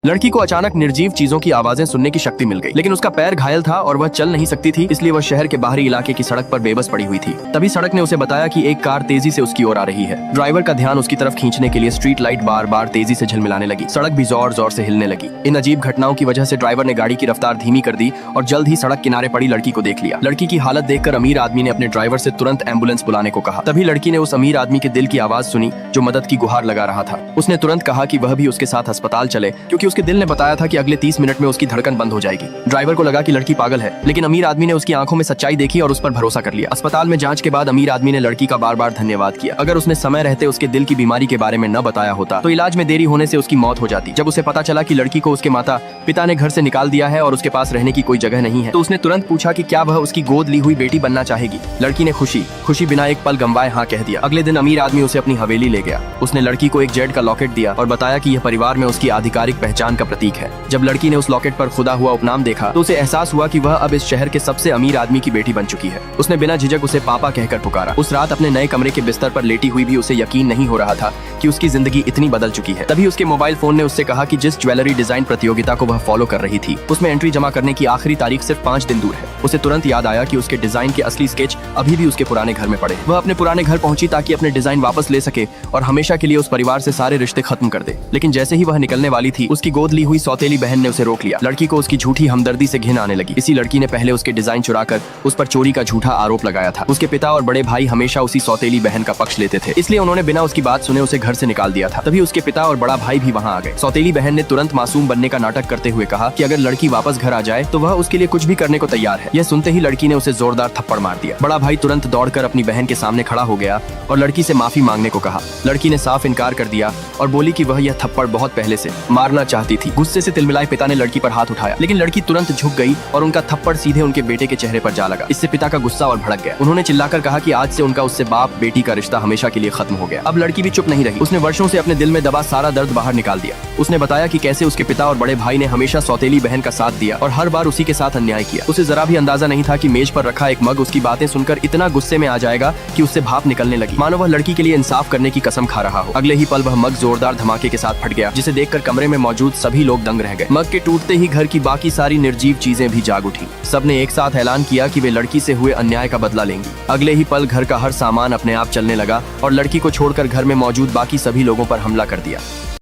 लड़की को अचानक निर्जीव चीजों की आवाजें सुनने की शक्ति मिल गई, लेकिन उसका पैर घायल था और वह चल नहीं सकती थी, इसलिए वह शहर के बाहरी इलाके की सड़क पर बेबस पड़ी हुई थी। तभी सड़क ने उसे बताया कि एक कार तेजी से उसकी ओर आ रही है। ड्राइवर का ध्यान उसकी तरफ खींचने के लिए स्ट्रीट लाइट बार बार तेजी से झिलमिलाने लगी। सड़क भी जोर जोर से हिलने लगी। इन अजीब घटनाओं की वजह से ड्राइवर ने गाड़ी की रफ्तार धीमी कर दी और जल्द ही सड़क किनारे पड़ी लड़की को देख लिया। लड़की की हालत देखकर अमीर आदमी ने अपने ड्राइवर से तुरंत एम्बुलेंस बुलाने को कहा। तभी लड़की ने उस अमीर आदमी के दिल की आवाज सुनी जो मदद की गुहार लगा रहा था। उसने तुरंत कहा कि वह भी उसके साथ अस्पताल चले, क्योंकि उसके दिल ने बताया था कि अगले 30 मिनट में उसकी धड़कन बंद हो जाएगी। ड्राइवर को लगा कि लड़की पागल है, लेकिन अमीर आदमी ने उसकी आंखों में सच्चाई देखी और उस पर भरोसा कर लिया। अस्पताल में जांच के बाद अमीर आदमी ने लड़की का बार बार धन्यवाद किया। अगर उसने समय रहते उसके दिल की बीमारी के बारे में न बताया होता तो इलाज में देरी होने से उसकी मौत हो जाती। जब उसे पता चला कि लड़की को उसके माता पिता ने घर से निकाल दिया है और उसके पास रहने की कोई जगह नहीं है, तो उसने तुरंत पूछा कि क्या वह उसकी गोद ली हुई बेटी बनना चाहेगी। लड़की ने खुशी बिना एक पल गंवाए हाँ कह दिया। अगले दिन अमीर आदमी उसे अपनी हवेली ले गया। उसने लड़की को एक जेड का लॉकेट दिया और बताया कि यह परिवार में उसकी आधिकारिक पहचान का प्रतीक है। जब लड़की ने उस लॉकेट पर खुदा हुआ उपनाम देखा तो उसे एहसास हुआ कि वह अब इस शहर के सबसे अमीर आदमी की बेटी बन चुकी है। उसने बिना झिझक उसे पापा कहकर पुकारा। उस रात अपने नए कमरे के बिस्तर पर लेटी हुई भी उसे यकीन नहीं हो रहा था कि उसकी जिंदगी इतनी बदल चुकी है। तभी उसके मोबाइल फोन ने उससे कहा कि जिस ज्वेलरी डिजाइन प्रतियोगिता को वह फॉलो कर रही थी उसमें एंट्री जमा करने की आखिरी तारीख सिर्फ 5 दिन दूर है। उसे तुरंत याद आया कि उसके डिजाइन के असली स्केच अभी भी उसके पुराने घर में पड़े। वह अपने पुराने घर पहुंची ताकि अपने डिजाइन वापस ले सके और हमेशा के लिए उस परिवार से सारे रिश्ते खत्म कर दे। लेकिन जैसे ही वह निकलने वाली थी उसकी गोद ली हुई सौतेली बहन ने उसे रोक लिया। लड़की को उसकी झूठी हमदर्दी से घिन आने लगी। इसी लड़की ने पहले उसके डिजाइन चुराकर उस पर चोरी का झूठा आरोप लगाया था। उसके पिता और बड़े भाई हमेशा उसी सौतेली बहन का पक्ष लेते थे, इसलिए उन्होंने बिना उसकी बात सुने उसे घर से निकाल दिया था। तभी उसके पिता और बड़ा भाई भी वहाँ आ गए। सौतेली बहन ने तुरंत मासूम बनने का नाटक करते हुए कहा कि अगर लड़की वापस घर आ जाए तो वह उसके लिए कुछ भी करने को तैयार है। यह सुनते ही लड़की ने उसे जोरदार थप्पड़ मार दिया। बड़ा भाई तुरंत दौड़कर अपनी बहन के सामने खड़ा हो गया और लड़की से माफी मांगने को कहा। लड़की ने साफ इनकार कर दिया और बोली कि वह यह थप्पड़ बहुत पहले से मारना चाहती थी। गुस्से से तिलमिलाए पिता ने लड़की पर हाथ उठाया, लेकिन लड़की तुरंत झुक गई और उनका थप्पड़ सीधे उनके बेटे के चेहरे पर जा लगा। इससे पिता का गुस्सा और भड़क गया। उन्होंने चिल्लाकर कहा कि आज से उनका उससे बाप बेटी का रिश्ता हमेशा के लिए खत्म हो गया। अब लड़की भी चुप नहीं रही। उसने वर्षों से अपने दिल में दबा सारा दर्द बाहर निकाल दिया। उसने बताया कि कैसे उसके पिता और बड़े भाई ने हमेशा सौतेली बहन का साथ दिया और हर बार उसी के साथ अन्याय किया। उसे जरा भी अंदाजा नहीं था कि मेज पर रखा एक मग उसकी बातें सुनकर इतना गुस्से में आ जाएगा कि उससे भाप निकलने लगी, मानो वह लड़की के लिए इंसाफ करने की कसम खा रहा हो। अगले ही पल वह मग जोरदार धमाके के साथ फट गया, जिसे देखकर कमरे में मौजूद सभी लोग दंग रह गए। मग के टूटते ही घर की बाकी सारी निर्जीव चीजें भी जाग उठी। सबने एक साथ ऐलान किया कि वे लड़की से हुए अन्याय का बदला लेंगी। अगले ही पल घर का हर सामान अपने आप चलने लगा और लड़की को छोड़कर घर में मौजूद बाकी सभी लोगों पर हमला कर दिया।